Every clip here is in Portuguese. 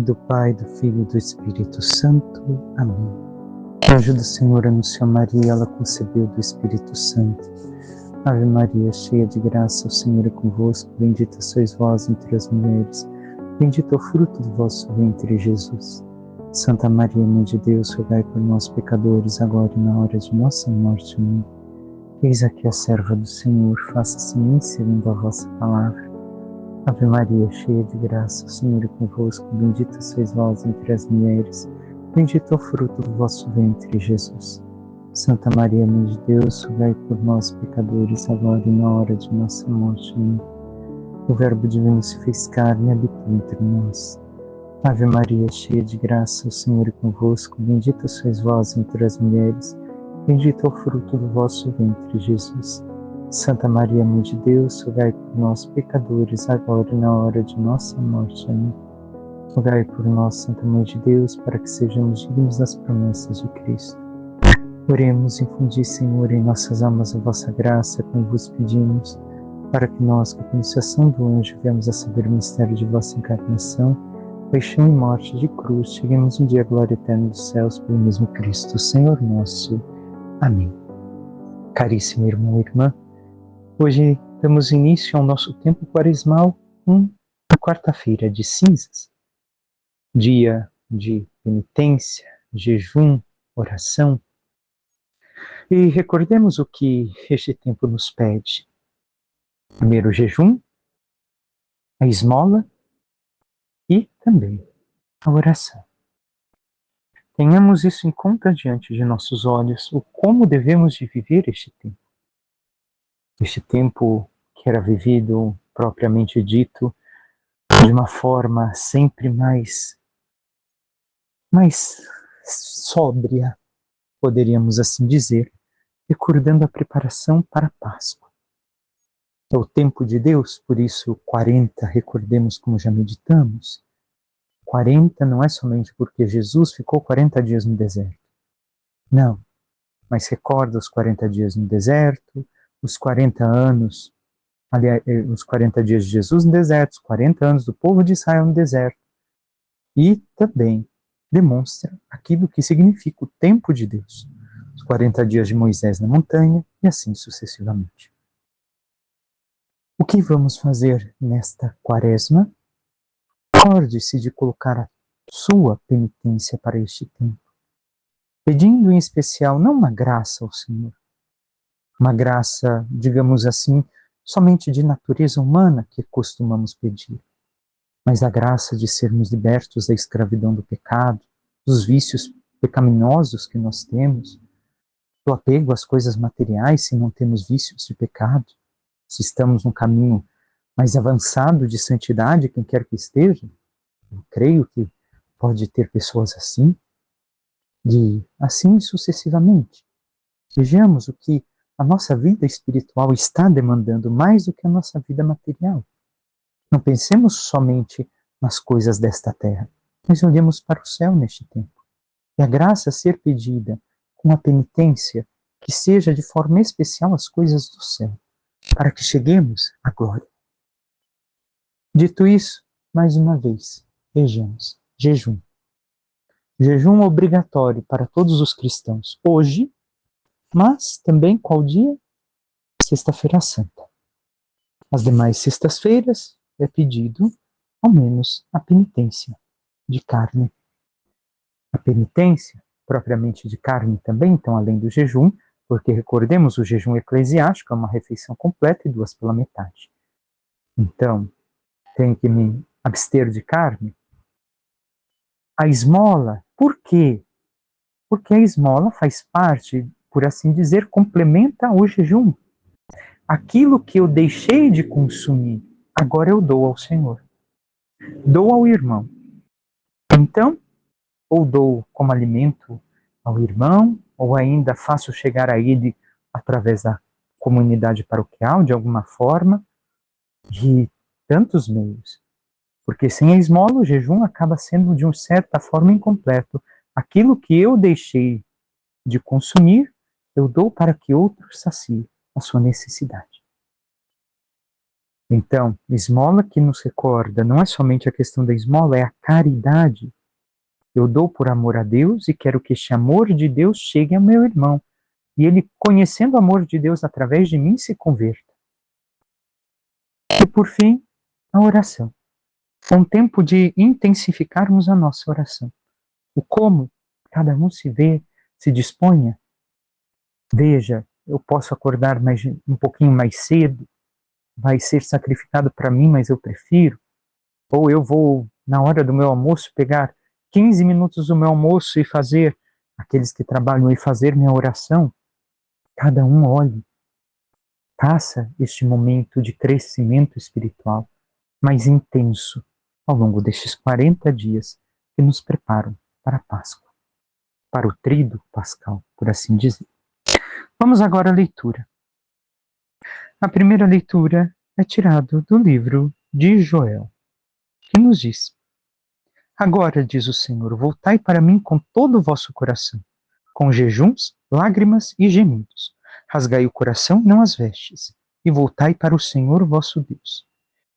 nome do Pai, do Filho e do Espírito Santo. Amém. Anjo do Senhor anunciou Maria, ela concebeu do Espírito Santo. Ave Maria, cheia de graça, o Senhor é convosco. Bendita sois vós entre as mulheres. Bendito é o fruto do vosso ventre, Jesus. Santa Maria, Mãe de Deus, rogai por nós, pecadores, agora e na hora de nossa morte. Amém. Eis aqui a serva do Senhor, faça-se em mim segundo a vossa palavra. Ave Maria, cheia de graça, o Senhor é convosco. Bendita sois vós entre as mulheres. Bendito é o fruto do vosso ventre, Jesus. Santa Maria, Mãe de Deus, rogai por nós, pecadores, agora e na hora de nossa morte. Amém. O Verbo divino se fez carne e habitou entre nós. Ave Maria, cheia de graça, o Senhor é convosco. Bendita sois vós entre as mulheres. Bendito é o fruto do vosso ventre, Jesus. Santa Maria, Mãe de Deus, rogai por nós, pecadores, agora e na hora de nossa morte. Amém. Rogai por nós, Santa Mãe de Deus, para que sejamos dignos das promessas de Cristo. Oremos, infundi, Senhor, em nossas almas a vossa graça, como vos pedimos, para que nós, com a iniciação do anjo, venhamos a saber o mistério de vossa encarnação, paixão e morte de cruz, cheguemos um dia à glória eterna dos céus, pelo mesmo Cristo, Senhor nosso. Amém. Caríssimo irmão e irmã, hoje damos início ao nosso tempo quaresmal, na quarta-feira de cinzas, dia de penitência, jejum, oração. E recordemos o que este tempo nos pede. Primeiro o jejum, a esmola e também a oração. Tenhamos isso em conta diante de nossos olhos, o como devemos de viver este tempo. Este tempo que era vivido, propriamente dito, de uma forma sempre mais sóbria, poderíamos assim dizer, recordando a preparação para a Páscoa. É o tempo de Deus, por isso 40, recordemos como já meditamos. 40 não é somente porque Jesus ficou 40 dias no deserto. Não, mas recorda os 40 dias no deserto, os 40 anos, aliás, os 40 dias de Jesus no deserto, os 40 anos do povo de Israel no deserto. E também demonstra aquilo que significa o tempo de Deus. Os 40 dias de Moisés na montanha e assim sucessivamente. O que vamos fazer nesta quaresma? Recorde-se de colocar a sua penitência para este tempo, pedindo em especial não uma graça ao Senhor, uma graça, digamos assim, somente de natureza humana que costumamos pedir, mas a graça de sermos libertos da escravidão do pecado, dos vícios pecaminosos que nós temos, do apego às coisas materiais se não temos vícios de pecado, se estamos num caminho mais avançado de santidade, quem quer que esteja. Eu creio que pode ter pessoas assim, assim sucessivamente. Vejamos o que a nossa vida espiritual está demandando mais do que a nossa vida material. Não pensemos somente nas coisas desta terra, mas olhemos para o céu neste tempo. E a graça a ser pedida com a penitência que seja de forma especial as coisas do céu, para que cheguemos à glória. Dito isso, mais uma vez, vejamos, jejum. Jejum obrigatório para todos os cristãos hoje, mas também qual dia? Sexta-feira Santa. As demais sextas-feiras é pedido, ao menos, a penitência de carne. A penitência, propriamente de carne também, então, além do jejum, porque recordemos, o jejum eclesiástico é uma refeição completa e duas pela metade. Então, tenho que me abster de carne. A esmola, por quê? Porque a esmola faz parte, por assim dizer, complementa o jejum. Aquilo que eu deixei de consumir, agora eu dou ao Senhor. Dou ao irmão. Então, ou dou como alimento ao irmão, ou ainda faço chegar a ele através da comunidade paroquial, de alguma forma, de tantos meios. Porque sem a esmola, o jejum acaba sendo, de uma certa forma, incompleto. Aquilo que eu deixei de consumir, eu dou para que outro sacie a sua necessidade. Então, esmola que nos recorda, não é somente a questão da esmola, é a caridade. Eu dou por amor a Deus e quero que este amor de Deus chegue ao meu irmão. E ele, conhecendo o amor de Deus através de mim, se converta. E por fim, a oração. Um tempo de intensificarmos a nossa oração. O como cada um se vê, se disponha. Veja, eu posso acordar um pouquinho mais cedo, vai ser sacrificado para mim, mas eu prefiro. Ou eu vou, na hora do meu almoço, pegar 15 minutos do meu almoço e fazer, aqueles que trabalham, e fazer minha oração. Cada um olhe, faça este momento de crescimento espiritual mais intenso ao longo destes 40 dias que nos preparam para a Páscoa, para o tríduo pascal, por assim dizer. Vamos agora à leitura. A primeira leitura é tirada do livro de Joel, que nos diz: Agora, diz o Senhor, voltai para mim com todo o vosso coração, com jejuns, lágrimas e gemidos. Rasgai o coração e não as vestes, e voltai para o Senhor vosso Deus.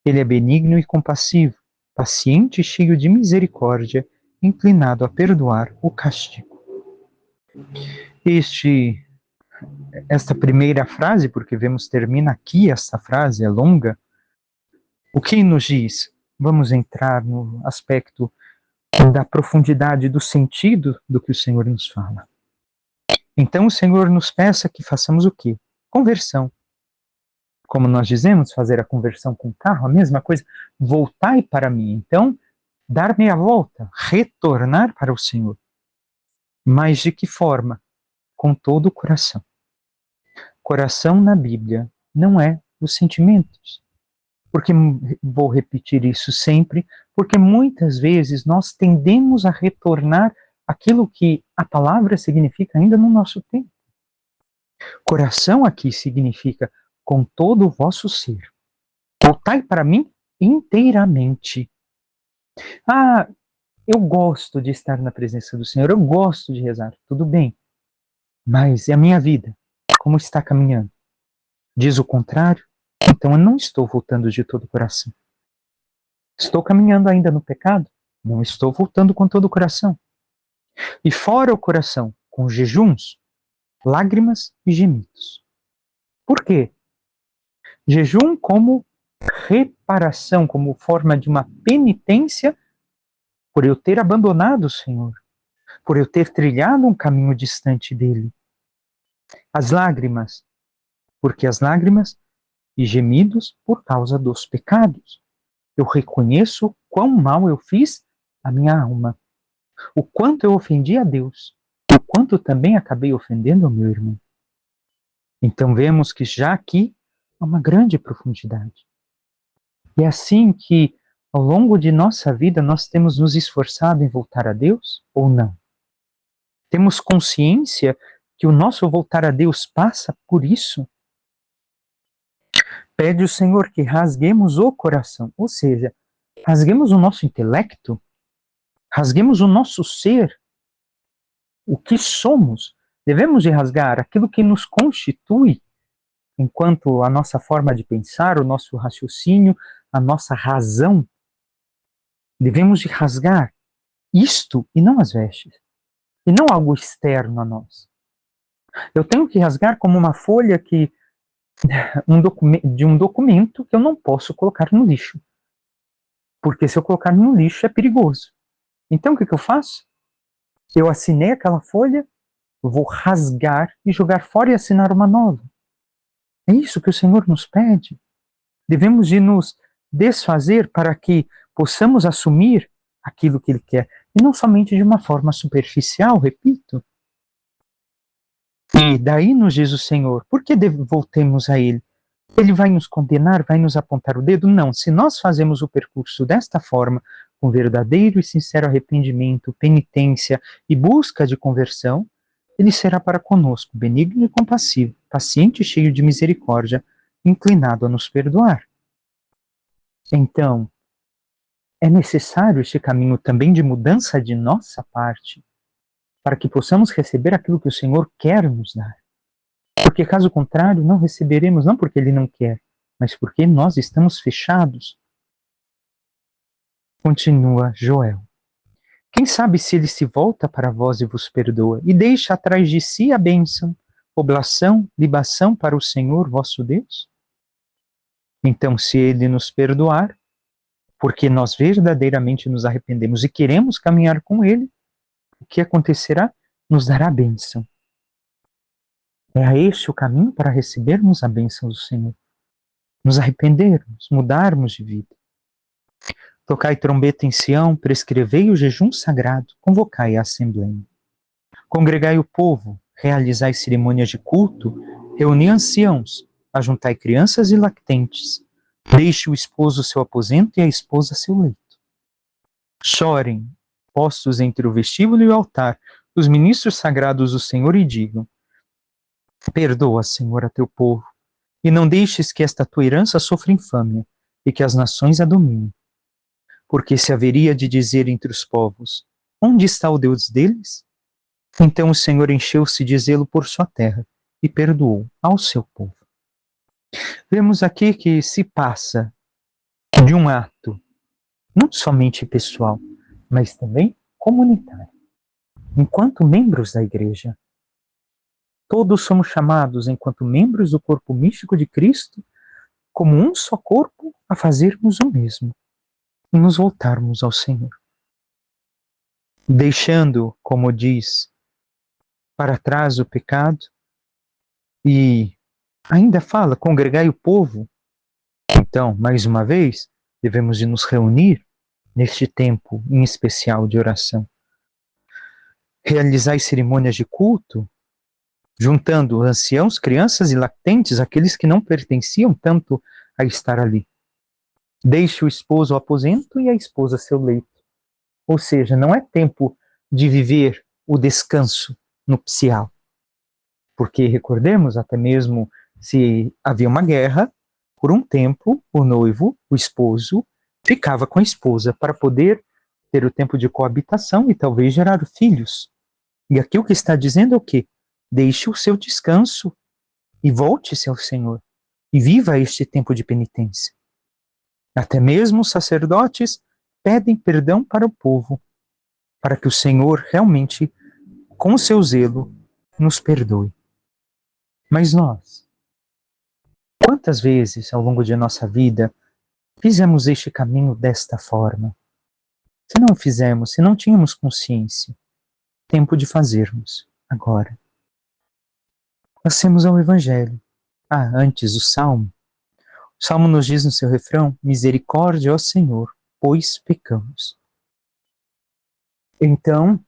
Ele é benigno e compassivo, paciente e cheio de misericórdia, inclinado a perdoar o castigo. Esta primeira frase, porque vemos termina aqui, esta frase é longa, o que nos diz? Vamos entrar no aspecto da profundidade do sentido do que o Senhor nos fala. Então o Senhor nos peça que façamos o quê? Conversão. Como nós dizemos, fazer a conversão com o carro, a mesma coisa. Voltai para mim. Então, dar meia volta, retornar para o Senhor. Mas de que forma? Com todo o coração. Coração na Bíblia não é os sentimentos. Porque, vou repetir isso sempre, porque muitas vezes nós tendemos a retornar aquilo que a palavra significa ainda no nosso tempo. Coração aqui significa com todo o vosso ser. Voltai para mim inteiramente. Ah, eu gosto de estar na presença do Senhor, eu gosto de rezar, tudo bem. Mas e a minha vida? Como está caminhando? Diz o contrário? Então eu não estou voltando de todo o coração. Estou caminhando ainda no pecado? Não estou voltando com todo o coração. E fora o coração, com jejuns, lágrimas e gemidos. Por quê? Jejum como reparação, como forma de uma penitência por eu ter abandonado o Senhor, por eu ter trilhado um caminho distante dele. As lágrimas, porque as lágrimas e gemidos por causa dos pecados. Eu reconheço quão mal eu fiz a minha alma, o quanto eu ofendi a Deus, o quanto também acabei ofendendo o meu irmão. Então vemos que já aqui há uma grande profundidade. E é assim que, ao longo de nossa vida, nós temos nos esforçado em voltar a Deus ou não? Temos consciência que o nosso voltar a Deus passa por isso? Pede o Senhor que rasguemos o coração, ou seja, rasguemos o nosso intelecto, rasguemos o nosso ser, o que somos. Devemos de rasgar aquilo que nos constitui, enquanto a nossa forma de pensar, o nosso raciocínio, a nossa razão. Devemos de rasgar isto e não as vestes, e não algo externo a nós. Eu tenho que rasgar como uma folha que de um documento que eu não posso colocar no lixo. Porque se eu colocar no lixo é perigoso. Então o que eu faço? Eu assinei aquela folha, vou rasgar e jogar fora e assinar uma nova. É isso que o Senhor nos pede. Devemos de nos desfazer para que possamos assumir aquilo que Ele quer. E não somente de uma forma superficial, repito. E daí nos diz o Senhor, por que voltemos a Ele? Ele vai nos condenar, vai nos apontar o dedo? Não, se nós fazemos o percurso desta forma, com verdadeiro e sincero arrependimento, penitência e busca de conversão, Ele será para conosco benigno e compassivo, paciente e cheio de misericórdia, inclinado a nos perdoar. Então, é necessário este caminho também de mudança de nossa parte, para que possamos receber aquilo que o Senhor quer nos dar. Porque caso contrário, não receberemos, não porque Ele não quer, mas porque nós estamos fechados. Continua Joel. Quem sabe se ele se volta para vós e vos perdoa, e deixa atrás de si a bênção, oblação, libação para o Senhor vosso Deus? Então, se ele nos perdoar, porque nós verdadeiramente nos arrependemos e queremos caminhar com ele, o que acontecerá? Nos dará a bênção. É este o caminho para recebermos a bênção do Senhor. Nos arrependermos, mudarmos de vida. Tocai trombeta em Sião, prescrevei o jejum sagrado, convocai a assembleia. Congregai o povo, realizai cerimônias de culto, reuni anciãos, ajuntai crianças e lactentes. Deixe o esposo seu aposento e a esposa seu leito. Chorem, postos entre o vestíbulo e o altar, os ministros sagrados do Senhor, e digam: perdoa, Senhor, a teu povo, e não deixes que esta tua herança sofra infâmia, e que as nações a dominem. Porque se haveria de dizer entre os povos: onde está o Deus deles? Então o Senhor encheu-se de zelo por sua terra e perdoou ao seu povo. Vemos aqui que se passa de um ato não somente pessoal, mas também comunitário. Enquanto membros da igreja, todos somos chamados, enquanto membros do corpo místico de Cristo, como um só corpo, a fazermos o mesmo e nos voltarmos ao Senhor. Deixando, como diz, para trás o pecado, e ainda fala, congregai o povo. Então, mais uma vez, devemos de nos reunir neste tempo em especial de oração. Realizar cerimônias de culto, juntando anciãos, crianças e lactentes, aqueles que não pertenciam tanto a estar ali. Deixe o esposo o aposento e a esposa seu leito. Ou seja, não é tempo de viver o descanso nupcial. Porque, recordemos, até mesmo se havia uma guerra, por um tempo, o noivo, o esposo, ficava com a esposa para poder ter o tempo de coabitação e talvez gerar filhos. E aqui o que está dizendo é o quê? Deixe o seu descanso e volte-se ao Senhor e viva este tempo de penitência. Até mesmo os sacerdotes pedem perdão para o povo, para que o Senhor realmente, com o seu zelo, nos perdoe. Mas nós, quantas vezes ao longo de nossa vida fizemos este caminho desta forma? Se não fizemos, se não tínhamos consciência, tempo de fazermos agora. Passemos ao Evangelho. Antes o Salmo. O Salmo nos diz no seu refrão: misericórdia, ó Senhor, pois pecamos. Então,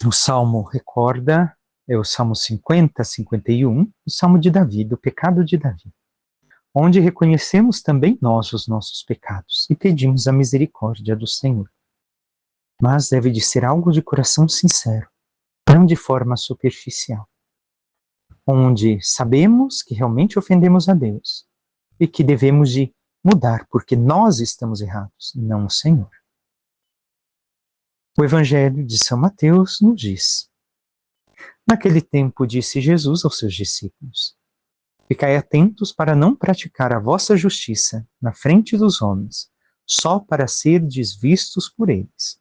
o Salmo recorda, é o Salmo 50, 51, o Salmo de Davi, do pecado de Davi, onde reconhecemos também nós os nossos pecados e pedimos a misericórdia do Senhor. Mas deve de ser algo de coração sincero, não de forma superficial, onde sabemos que realmente ofendemos a Deus e que devemos de mudar, porque nós estamos errados, não o Senhor. O Evangelho de São Mateus nos diz: naquele tempo disse Jesus aos seus discípulos: ficai atentos para não praticar a vossa justiça na frente dos homens, só para serdes vistos por eles.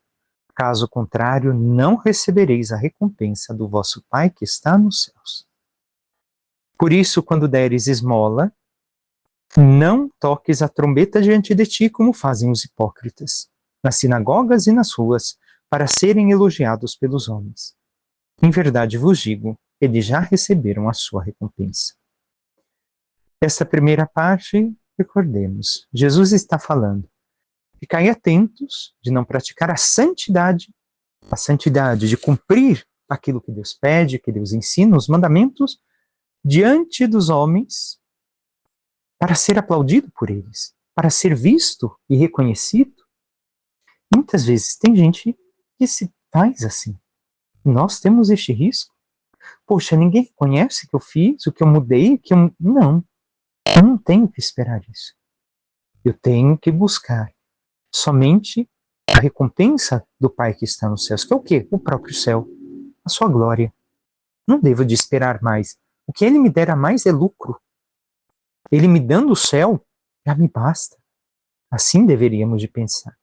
Caso contrário, não recebereis a recompensa do vosso Pai que está nos céus. Por isso, quando deres esmola, não toques a trombeta diante de ti, como fazem os hipócritas, nas sinagogas e nas ruas, para serem elogiados pelos homens. Em verdade vos digo, eles já receberam a sua recompensa. Esta primeira parte, recordemos, Jesus está falando: ficai atentos de não praticar a santidade de cumprir aquilo que Deus pede, que Deus ensina, os mandamentos, diante dos homens, para ser aplaudido por eles, para ser visto e reconhecido. Muitas vezes tem gente que se faz assim. Nós temos este risco. Poxa, ninguém conhece o que eu fiz, o que eu mudei, Não, eu não tenho que esperar isso. Eu tenho que buscar somente a recompensa do Pai que está nos céus, que é o quê? O próprio céu, a sua glória. Não devo de esperar mais. O que Ele me der a mais é lucro. Ele me dando o céu, já me basta. Assim deveríamos de pensar.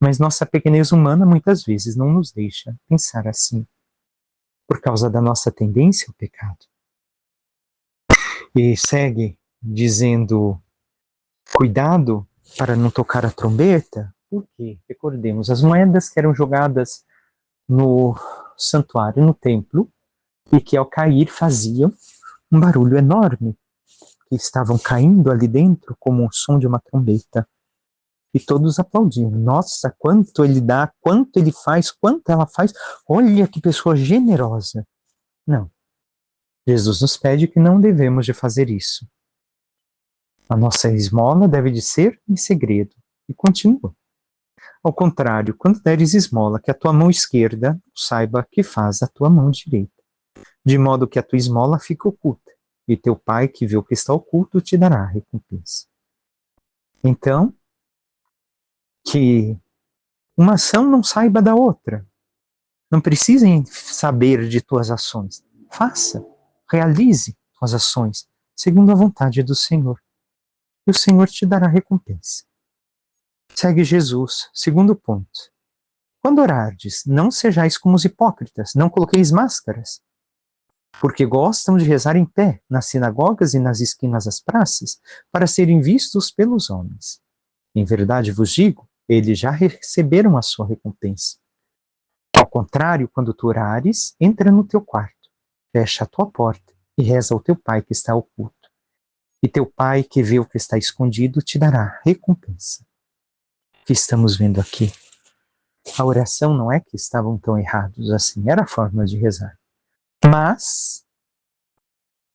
Mas nossa pequenez humana muitas vezes não nos deixa pensar assim, por causa da nossa tendência ao pecado. E segue dizendo, cuidado para não tocar a trombeta, porque, recordemos, as moedas que eram jogadas no santuário, no templo, e que ao cair faziam um barulho enorme, que estavam caindo ali dentro como o som de uma trombeta. E todos aplaudiam. Nossa, quanto ele dá, quanto ele faz, quanto ela faz. Olha que pessoa generosa. Não. Jesus nos pede que não devemos de fazer isso. A nossa esmola deve de ser em segredo. E continua. Ao contrário, quando deres esmola, que a tua mão esquerda saiba que faz a tua mão direita, de modo que a tua esmola fique oculta, e teu pai, que vê o que está oculto, te dará a recompensa. Então, que uma ação não saiba da outra. Não precisem saber de tuas ações. Faça, realize tuas ações, segundo a vontade do Senhor. E o Senhor te dará recompensa. Segue Jesus, segundo ponto. Quando orardes, não sejais como os hipócritas, não coloqueis máscaras, porque gostam de rezar em pé, nas sinagogas e nas esquinas das praças, para serem vistos pelos homens. Em verdade vos digo, eles já receberam a sua recompensa. Ao contrário, quando tu orares, entra no teu quarto, fecha a tua porta e reza ao teu pai que está oculto. E teu pai que vê o que está escondido te dará recompensa. O que estamos vendo aqui? A oração não é que estavam tão errados assim, era a forma de rezar. Mas,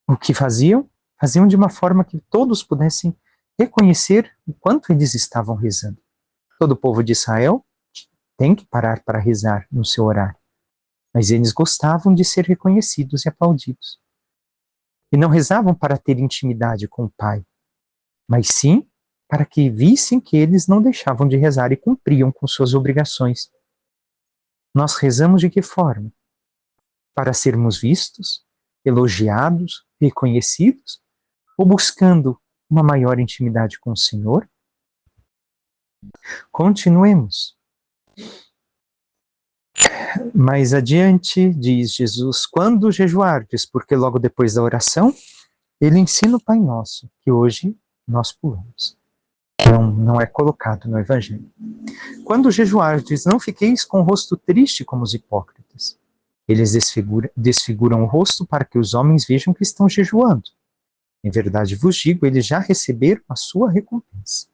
o que faziam? Faziam de uma forma que todos pudessem reconhecer o quanto eles estavam rezando. Todo o povo de Israel tem que parar para rezar no seu horário. Mas eles gostavam de ser reconhecidos e aplaudidos. E não rezavam para ter intimidade com o Pai, mas sim para que vissem que eles não deixavam de rezar e cumpriam com suas obrigações. Nós rezamos de que forma? Para sermos vistos, elogiados, reconhecidos, ou buscando uma maior intimidade com o Senhor? Continuemos. Mais adiante, diz Jesus, quando jejuardes, porque logo depois da oração, ele ensina o Pai Nosso, que hoje nós pulamos. Não é colocado no Evangelho. Quando jejuardes, não fiqueis com o rosto triste como os hipócritas. Eles desfiguram o rosto para que os homens vejam que estão jejuando. Em verdade vos digo, eles já receberam a sua recompensa.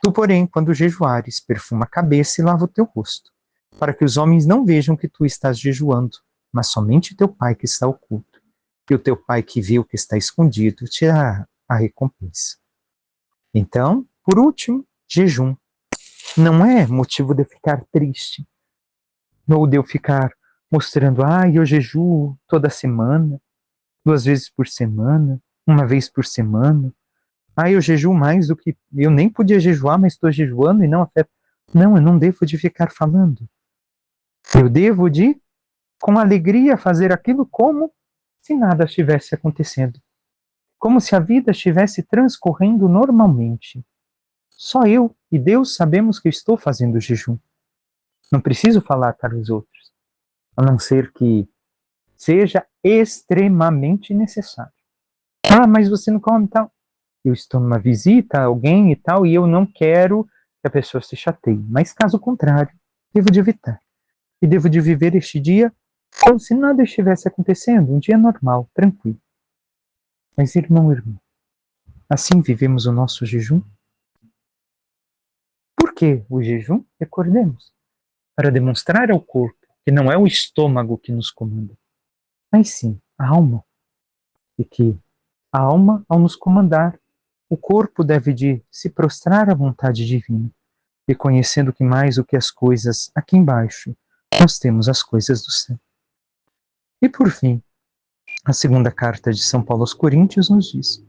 Tu, porém, quando jejuares, perfuma a cabeça e lava o teu rosto, para que os homens não vejam que tu estás jejuando, mas somente teu Pai que está oculto. E o teu Pai que vê o que está escondido te dará a recompensa. Então, por último, jejum. Não é motivo de ficar triste, ou de eu ficar mostrando, eu jejuo toda semana, 2 vezes por semana, 1 vez por semana. Eu jejuo mais do que... Eu nem podia jejuar, mas estou jejuando e não afeta. Não, eu não devo de ficar falando. Eu devo de, com alegria, fazer aquilo como se nada estivesse acontecendo. Como se a vida estivesse transcorrendo normalmente. Só eu e Deus sabemos que eu estou fazendo jejum. Não preciso falar para os outros, a não ser que seja extremamente necessário. Mas você não come tal. Eu estou numa visita a alguém e tal, e eu não quero que a pessoa se chateie. Mas caso contrário, devo de evitar. E devo de viver este dia como se nada estivesse acontecendo, um dia normal, tranquilo. Mas irmão, assim vivemos o nosso jejum? Por que o jejum? Recordemos. Para demonstrar ao corpo que não é o estômago que nos comanda, mas sim a alma. E que a alma, ao nos comandar, o corpo deve de se prostrar à vontade divina, reconhecendo que mais do que as coisas aqui embaixo, nós temos as coisas do céu. E por fim, a segunda carta de São Paulo aos Coríntios nos diz: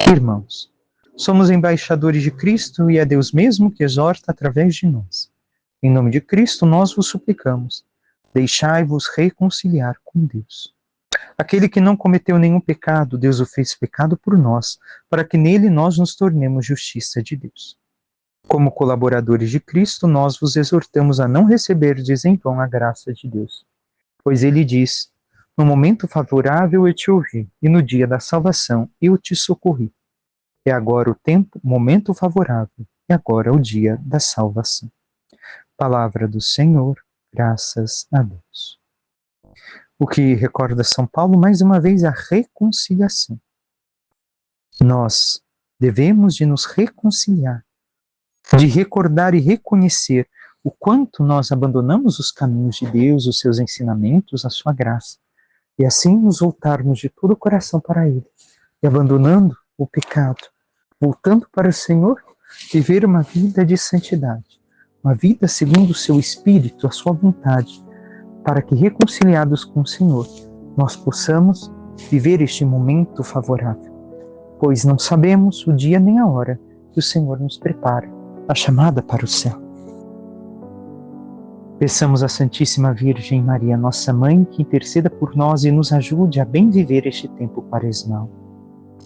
irmãos, somos embaixadores de Cristo e é Deus mesmo que exorta através de nós. Em nome de Cristo, nós vos suplicamos, deixai-vos reconciliar com Deus. Aquele que não cometeu nenhum pecado, Deus o fez pecado por nós, para que nele nós nos tornemos justiça de Deus. Como colaboradores de Cristo, nós vos exortamos a não receberdes em vão a graça de Deus. Pois ele diz: no momento favorável eu te ouvi, e no dia da salvação eu te socorri. É agora o momento favorável, e agora o dia da salvação. Palavra do Senhor, graças a Deus. O que recorda São Paulo, mais uma vez, a reconciliação. Nós devemos de nos reconciliar, de recordar e reconhecer o quanto nós abandonamos os caminhos de Deus, os seus ensinamentos, a sua graça, e assim nos voltarmos de todo o coração para Ele, e abandonando o pecado, voltando para o Senhor, viver uma vida de santidade, uma vida segundo o seu Espírito, a sua vontade, para que, reconciliados com o Senhor, nós possamos viver este momento favorável, pois não sabemos o dia nem a hora que o Senhor nos prepara, a chamada para o céu. Peçamos à Santíssima Virgem Maria, nossa Mãe, que interceda por nós e nos ajude a bem viver este tempo quaresmal,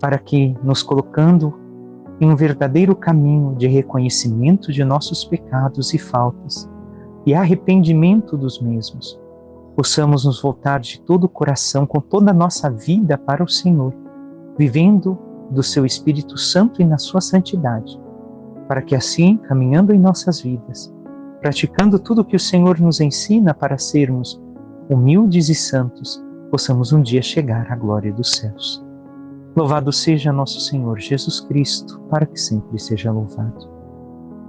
para que, nos colocando em um verdadeiro caminho de reconhecimento de nossos pecados e faltas e arrependimento dos mesmos, possamos nos voltar de todo o coração, com toda a nossa vida para o Senhor, vivendo do seu Espírito Santo e na sua santidade, para que assim, caminhando em nossas vidas, praticando tudo o que o Senhor nos ensina para sermos humildes e santos, possamos um dia chegar à glória dos céus. Louvado seja nosso Senhor Jesus Cristo, para que sempre seja louvado.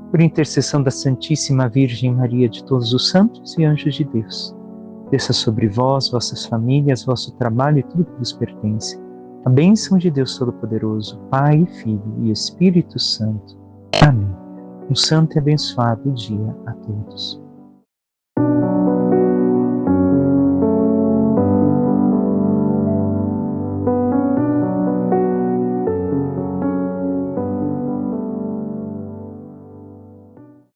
Por intercessão da Santíssima Virgem Maria, de todos os santos e anjos de Deus, desça sobre vós, vossas famílias, vosso trabalho e tudo que vos pertence, a bênção de Deus Todo-Poderoso, Pai, Filho e Espírito Santo. Amém. Um santo e abençoado dia a todos.